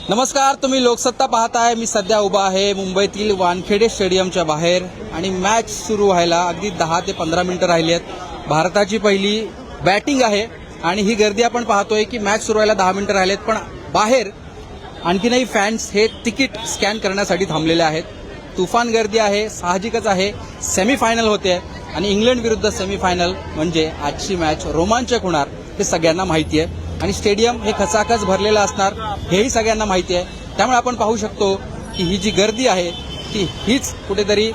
नमस्कार, तुम्ही लोकसत्ता पाहताय. मी सध्या उभा आहे मुंबईतील वानखेडे स्टेडियमच्या बाहेर आणि मॅच सुरू व्हायला अगदी 10 ते 15 मिनिटं राहिली आहेत. भारताची पहिली बॅटिंग आहे आणि ही गर्दी आपण पाहतोय की मॅच सुरू व्हायला 10 मिनिटं राहिलेत, पण बाहेर आणखीनही फॅन्स हे तिकीट स्कॅन करण्यासाठी थांबलेले आहेत. तुफान गर्दी आहे, साहजिकच आहे. सेमीफायनल होते आणि इंग्लंड विरुद्ध सेमीफायनल म्हणजे आजची मॅच रोमांचक होणार हे सगळ्यांना माहिती आहे आणि स्टेडियम हे खचाखच भरलेलं असणार हेही सगळ्यांना माहिती आहे. त्यामुळे आपण पाहू शकतो की ही जी गर्दी आहे ती हीच कुठेतरी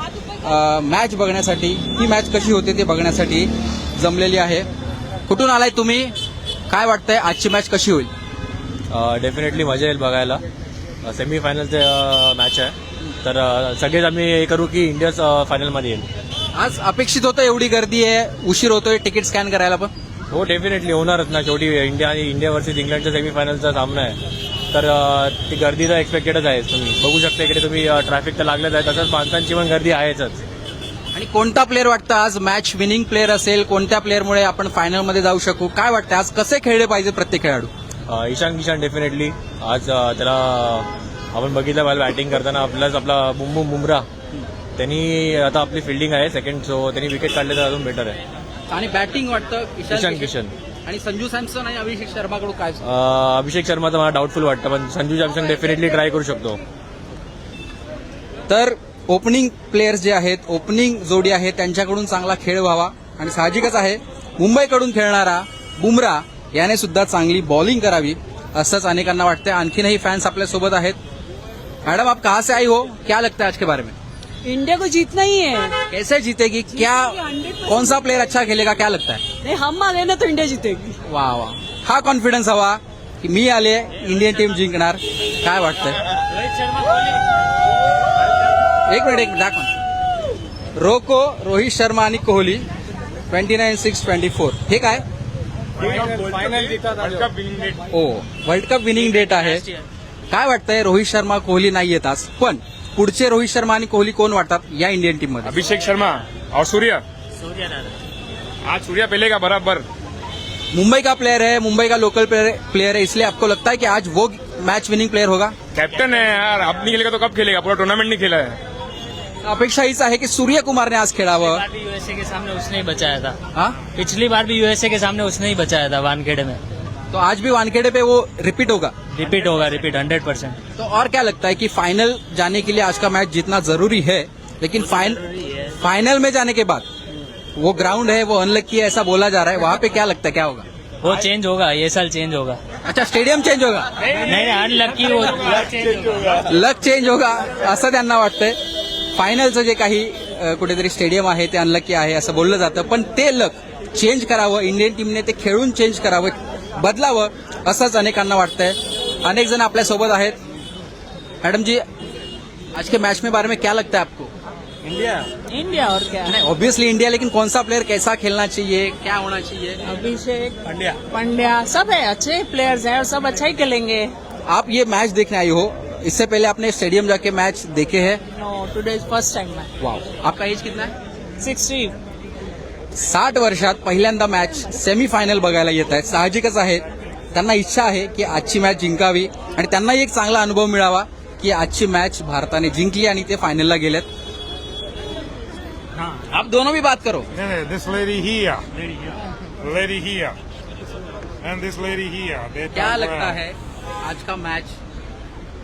मॅच बघण्यासाठी, ही मॅच कशी होते ते बघण्यासाठी जमलेली आहे. कुठून आलाय तुम्ही? काय वाटतंय आजची मॅच कशी होईल? डेफिनेटली मजा येईल बघायला. सेमीफायनलचं मॅच आहे, तर सगळेच आम्ही हे करू की इंडियाच फायनलमध्ये येईल. आज अपेक्षित होतं, एवढी गर्दी आहे, उशीर होतोय तिकीट स्कॅन करायला, पण हो डेफिनेटली होणारच ना. शेवटी इंडिया आणि इंडिया वर्सेस इंग्लंडचा सेमीफायनलचा सामना आहे, तर ती गर्दी तर एक्सपेक्टेडच आहे. तुम्ही बघू शकता इकडे, तुम्ही ट्रॅफिक तर लागलंच आहे, तसंच माणसांची पण गर्दी आहेच. आणि कोणता प्लेअर वाटतं आज मॅच विनिंग प्लेअर असेल? कोणत्या प्लेअरमुळे आपण फायनलमध्ये जाऊ शकू? काय वाटतं आज कसे खेळले पाहिजे प्रत्येक खेळाडू? ईशान किशन डेफिनेटली आज त्याला आपण बघितलं पाहिजे बॅटिंग करताना. प्लस आपला बुमराह, त्यांनी आता आपली फिल्डिंग आहे सेकंड, सो त्यांनी विकेट काढले तर अजून बेटर आहे. आणि बॅटिंग वाटतं ईशान किशन. आणि संजू सॅमसन आणि अभिषेक शर्माकडून काय? अभिषेक शर्माचं मला डाऊटफुल वाटतं, पण संजू सॅमसन डेफिनेटली ट्राय करू शकतो. तर ओपनिंग प्लेयर्स जे आहेत, ओपनिंग जोडी आहे, त्यांच्याकडून चांगला खेळ व्हावा आणि साहजिकच आहे मुंबईकडून खेळणारा बुमराह याने सुद्धा चांगली बॉलिंग करावी असंच अनेकांना वाटतंय. आणखीनही फॅन्स आपल्यासोबत आहेत. मॅडम, आप कहाँ से आई हो? क्या लगता है आज के बारे में? इंडिया को जीतना ही है. कैसे जीतेगी? क्या, कौन सा प्लेयर अच्छा खेलेगा? क्या लगता है? नहीं, हम आले ना तो इंडिया जीतेगी. वा वा, हा कॉन्फिडन्स हवा की मी आले, इंडियन टीम जिंकणार. काय वाटतंय? एक मिनिट दाखवा. रोको, रोहित शर्मा आणि कोहली 29-6-24. हे काय? ओ, वर्ल्ड कप विनिंग डेट आहे. काय वाटतंय? रोहित शर्मा कोहली नाही येत आज, पण पुढचे रोहित शर्मा आणि कोहली कोण वाटतात या इंडियन टीम मध्ये? अभिषेक शर्मा और सूर्या. आज सूर्या पहलेगा बराबर. मुंबई का प्लेयर है, मुंबई का लोकल प्लेयर है, इसलिए आपको लगता है कि आज वो मैच विनिंग प्लेयर होगा? कैप्टन है यार, अब नहीं खेलेगा तो कब खेलेगा? पूरा टूर्नामेंट नहीं खेला है. अपेक्षा हीच आहे की सूर्यकुमारने आज खेळावं. बार भी यूएसए के सामने उसने ही बचाया था. हाँ? पिछली बार भी यूएसए के सामने उसने ही बचाया था वानखेड़े में. तो आज भी वानखेड़े पे वो रिपीट होगा. रिपीट होगा, रिपीट 100%. तो और क्या लगता है कि फाइनल जाने के लिए आज का मैच जीतना जरूरी है, लेकिन फाइनल में जाने के बाद वो ग्राउंड है वो अनलकी है ऐसा बोला जा रहा है, वहाँ पे क्या लगता है क्या होगा? वो चेंज होगा, ये साल चेंज होगा. अच्छा, स्टेडियम चेंज होगा, नहीं अनलकी वो चेंज होगा. लक चेंज होगा असं त्यांना वाटतंय. फायनलचं जे काही कुठेतरी स्टेडियम आहे ते अनलकी आहे असं बोललं जातं, पण ते लक चेंज करावं, इंडियन टीमने ते खेळून चेंज करावं, बदलावं असंच अनेकांना वाटतंय. अनेक जण आपल्या सोबत आहेत. मैडम जी, आज के मैच में बारे में क्या लगता है आपको? इंडिया और क्या. नहीं, ऑब्वियसली इंडिया, लेकिन कौन सा प्लेयर कैसा खेलना चाहिए, क्या होना चाहिए? अभिषेक पंड्या सब है, अच्छे प्लेयर्स हैं और सब अच्छा ही खेलेंगे. आप ये मैच देखने आई हो, इससे पहले आपने स्टेडियम जाके मैच देखे हैं? No, today is first time. वाह. आपका एज कितना है? 60. 60 वर्षात पहिल्यांदा मॅच सेमीफायनल बघायला येत आहेत. साहजिकच आहे, त्यांना इच्छा आहे की आजची मॅच जिंकावी आणि त्यांनाही एक चांगला अनुभव मिळावा की आजची मॅच भारताने जिंकली आणि ते फायनलला गेलेत. आप दोनों भी बात करो. This lady here, and this lady here. क्या लगता है आज का मैच,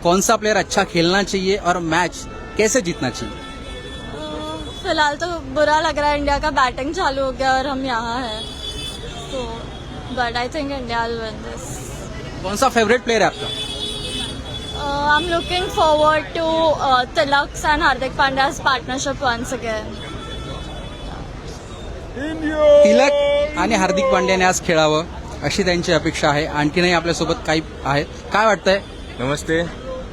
कौन सा प्लेयर अच्छा खेलना चाहिए और मैच कैसे जीतना चाहिए? फिलहाल तो बुरा लग रहा है, इंडिया का बैटिंग चालू हो गया और हम यहाँ हैं, तो but I think India will win this. कौन सा फेवरेट प्लेयर है आपका? I am looking forward to Tilak and Hardik Pandya's partnership once again. Tilak आणि हार्दिक पांड्याने आज खेळावं अशी त्यांची अपेक्षा आहे. आणखीनही आपल्यासोबत काही आहेत. काय वाटतंय? नमस्ते.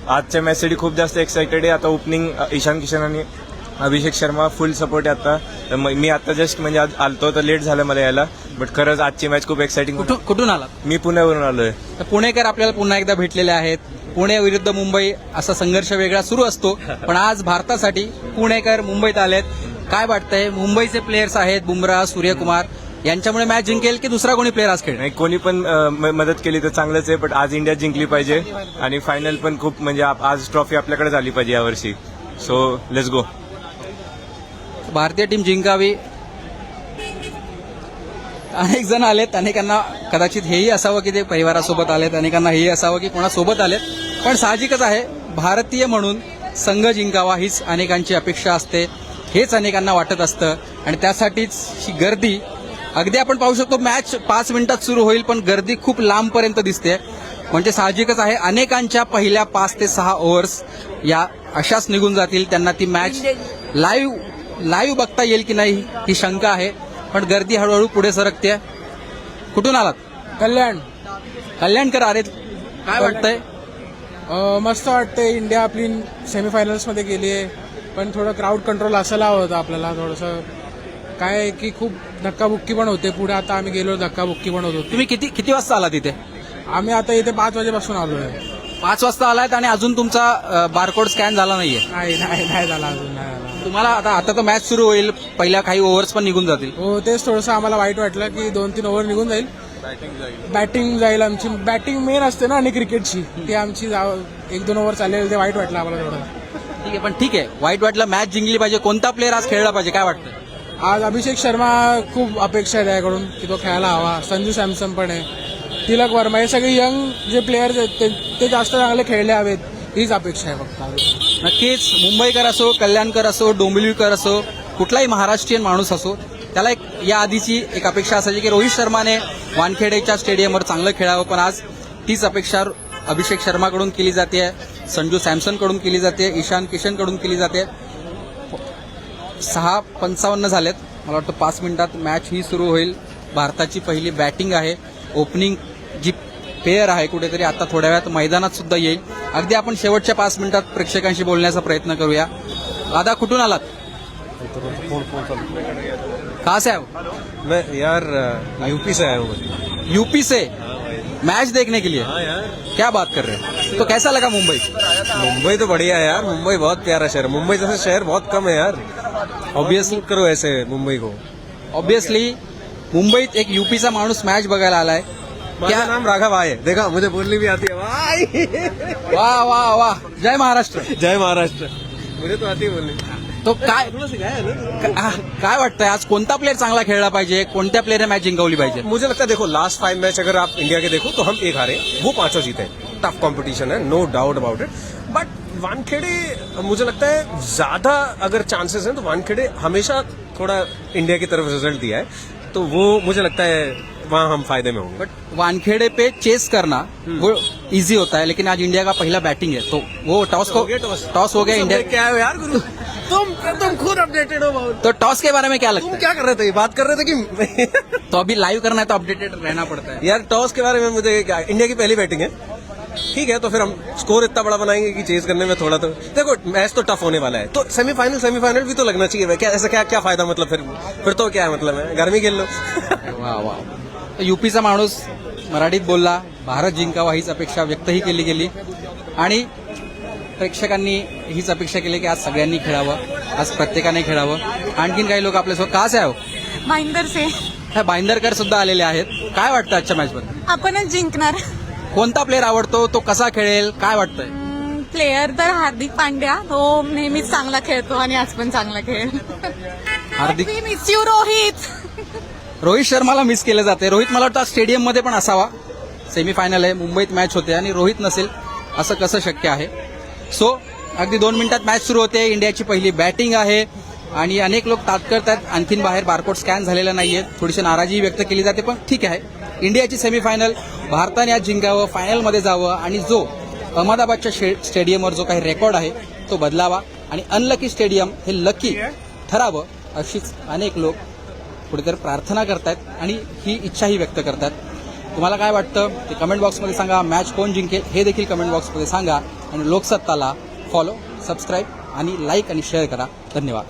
आजच्या मॅचसाठी खूप जास्त एक्सायटेड आहे. आता ओपनिंग ईशान किशन आणि अभिषेक शर्मा फुल सपोर्ट आहे आता. तर मी आता जस्ट म्हणजे आज आलतो तर लेट झालं मला यायला, बट खरंच आजची मॅच खूप एक्साइटिंग. कुठून आलात? मी पुण्यावरून आलोय. तर पुणेकर आपल्याला पुन्हा एकदा भेटलेले आहेत. पुणे विरुद्ध मुंबई असा संघर्ष वेगळा सुरू असतो, पण आज भारतासाठी पुणेकर मुंबईत आलेत. काय वाटतंय? मुंबईचे प्लेयर्स आहेत बुमराह, सूर्यकुमार, यांच्यामुळे मॅच जिंकेल की दुसरा कोणी प्लेअर आज खेळेल? नाही कोणी पण मदत केली तर चांगलंच आहे, बट आज इंडिया जिंकली पाहिजे आणि फायनल पण खूप म्हणजे आज ट्रॉफी आपल्याकडे झाली पाहिजे यावर्षी. So let's go. भारतीय टीम जिंकावी. अनेक जण आलेत, अनेकांना कदाचित हेही असावं की ते परिवारासोबत आलेत, अनेकांना हेही असावं की कोणासोबत आलेत, पण साहजिकच आहे भारतीय म्हणून संघ जिंकावा हीच अनेकांची अपेक्षा असते, हेच अनेकांना वाटत असतं आणि त्यासाठीच ही गर्दी. अगदी आपण पाहू शकतो मॅच 5 मिनिटात सुरू होईल पण गर्दी खूप लांबपर्यंत दिसते, म्हणजे साहजिकच आहे अनेकांच्या पहिल्या 5 ते 6 ओव्हर्स या अशाच निघून जातील. त्यांना ती मॅच लाईव्ह बघता येईल की नाही ही शंका आहे, पण गर्दी हळूहळू पुढे सरकते. कुठून आलात? कल्याणकर अरे काय वाटतंय? मस्त वाटतंय. इंडिया आपली सेमीफायनल्समध्ये गेली आहे, पण थोडं क्राऊड कंट्रोल असायला हवं होतं आपल्याला. थोडंसं काय आहे की खूप धक्काबुक्की पण होते पुढे. आता आम्ही गेलो धक्काबुक्की पण होत होती. तुम्ही किती वाजता आलात इथे? आम्ही आता इथे 5 वाजेपासून आलो आहे. 5 वाजता आलात आणि अजून तुमचा बारकोड स्कॅन झाला नाहीये? नाही झाला अजून, नाही झाला. तुम्हाला आता तर मॅच सुरू होईल, पहिल्या काही ओव्हर्स पण निघून जातील. हो तेच थोडंसं आम्हाला वाईट वाटलं की 2-3 ओव्हर निघून जाईल. बॅटिंग जाईल आमची. बॅटिंग मेन असते ना आणि क्रिकेटची, ती आमची 1-2 ओव्हर चालेल, ते वाईट वाटलं आम्हाला थोडं. ठीक आहे, पण ठीक आहे, वाईट वाटलं. मॅच जिंकली पाहिजे. कोणता प्लेअर आज खेळला पाहिजे काय वाटतं? आज अभिषेक शर्मा खूप अपेक्षा आहे त्याकडून की तो खेळायला हवा. संजू सॅमसन पण आहे, तिलक वर्मा, हे सगळे यंग जे प्लेयर्स आहेत ते जास्त चांगले खेळले हवेत, हीच अपेक्षा आहे फक्त. नक्कीच मुंबईकर असो, कल्याणकर असो, डोंबिवलीकर असो, कुठलाही महाराष्ट्रीयन माणूस असो, त्याला एक या आधीची एक अपेक्षा असायची की रोहित शर्माने वानखेडेच्या स्टेडियमवर चांगलं खेळावं, पण आज तीच अपेक्षा अभिषेक शर्माकडून केली जाते, संजू सॅमसनकडून केली जाते, ईशान किशनकडून केली जाते. 6:55 झालेत. मला वाटतं 5 मिनिटात मॅच ही सुरू होईल. भारताची पहिली बॅटिंग आहे. ओपनिंग जी पेअर आहे कुठेतरी आता थोड्या वेळात मैदानात सुद्धा येईल. अगदी आपण शेवटच्या 5 मिनिटात प्रेक्षकांशी बोलण्याचा प्रयत्न करूया. दादा कुठून आलात? कहाँ से आए हो? मैं यार यूपी से आया हूँ. यूपी से मैच देखने के लिए? हाँ यार, क्या बात कर रहे हैं? तो कैसा लगा मुंबई? मुंबई तो बढ़िया है यार. मुंबई बहुत प्यारा शहर. मुंबई जैसा शहर बहुत कम है यार. ऑब्वियसली करो ऐसे मुंबई को. ऑब्वियसली मुंबईत एक यूपीचा माणूस मॅच बघायला आलाय. क्या नाम राघव आहे. देखा मुझे बोलनी भी आती है. वाह वाह वाह, जय महाराष्ट्र. जय महाराष्ट्र. मुझे तो आती है बोलनी. तो काय वाटतंय आज कोणता प्लेयर चांगला खेळला पाहिजे, कोणत्या प्लेयरने मॅच जिंकवली पाहिजे? मुझे लगता है देखो लास्ट 5 मैच अगर आप इंडिया के देखो तो हम 1 हारे, वो 5 जीते. टफ कंपटीशन है, no doubt about it. But Wankhede मुझे लगता है ज्यादा अगर चांसेस हैं तो वानखेड़े हमेशा थोड़ा इंडिया की तरफ रिजल्ट दिया है, तो वो मुझे लगता है वहाँ हम फायदे में होंगे. बट वानखेड़े पे चेस करना वो इजी होता है, लेकिन आज इंडिया का पहला बैटिंग है तो वो टॉस हो गया इंडिया. क्या है यार गुरु, तुम खुद अपडेटेड हो बहुत. तो टॉस के बारे में क्या लगता तुम है? क्या कर रहे थे, बात कर रहे थे कि तो अभी लाइव करना है तो अपडेटेड रहना पड़ता है. यार टॉस के बारे में मुझे क्या, इंडिया की पहली बैटिंग है, ठीक है, तो फिर हम स्कोर इतना बड़ा बनाएंगे कि चेज करने में थोड़ा तो देखो मैच तो टफ होने वाला है, तो सेमीफाइनल भी तो लगना चाहिए. क्या ऐसा क्या फायदा, मतलब फिर तो क्या मतलब है, घर में खेल लो. वा वा. यूपीचा माणूस मराठीत बोलला, भारत जिंकावा हीच अपेक्षा व्यक्तही केली गेली आणि प्रेक्षकांनी हीच अपेक्षा केली की आज सगळ्यांनी खेळावं, आज प्रत्येकाने खेळावं. आणखीन काही लोक आपल्यासोबत का से आहो? भाईंदर से. भाईंदरकर सुद्धा आलेले आहेत. काय वाटतं आजच्या मॅचबद्दल? आपणच जिंकणार. कोणता प्लेअर आवडतो, तो कसा खेळेल, काय वाटतंय? प्लेयर तर हार्दिक पांड्या, तो नेहमीच चांगला खेळतो आणि आज पण चांगला खेळेल. हार्दिक. We miss you, Rohit. Rohit शर्माला मिस केलं जाते. रोहित मला वाटतं स्टेडियम मध्ये पण असावा. सेमीफायनल आहे, मुंबईत मॅच होते आणि रोहित नसेल असं कसं शक्य आहे? सो अगदी 2 मिनिटात मॅच सुरू होते. इंडियाची पहिली बॅटिंग आहे आणि अनेक लोक तात्कळतात. आणखीन बाहेर बारकोड स्कॅन झालेला नाहीये. थोडीशी नाराजी व्यक्त केली जाते, पण ठीक आहे. इंडियाची सेमीफायनल भारताने आज जिंकावं, फायनलमध्ये जावं आणि जो अहमदाबादच्या स्टेडियमवर जो काही रेकॉर्ड आहे तो बदलावा आणि अनलकी स्टेडियम हे लकी ठरावं अशीच अनेक लोक कुठेतरी प्रार्थना करतायत आणि ही इच्छाही व्यक्त करतात. तुम्हाला काय वाटतं ते कमेंट बॉक्समध्ये सांगा. मॅच कोण जिंकेल हे देखील कमेंट बॉक्समध्ये सांगा आणि लोकसत्ताला फॉलो, सबस्क्राईब आणि लाईक आणि शेअर करा. धन्यवाद.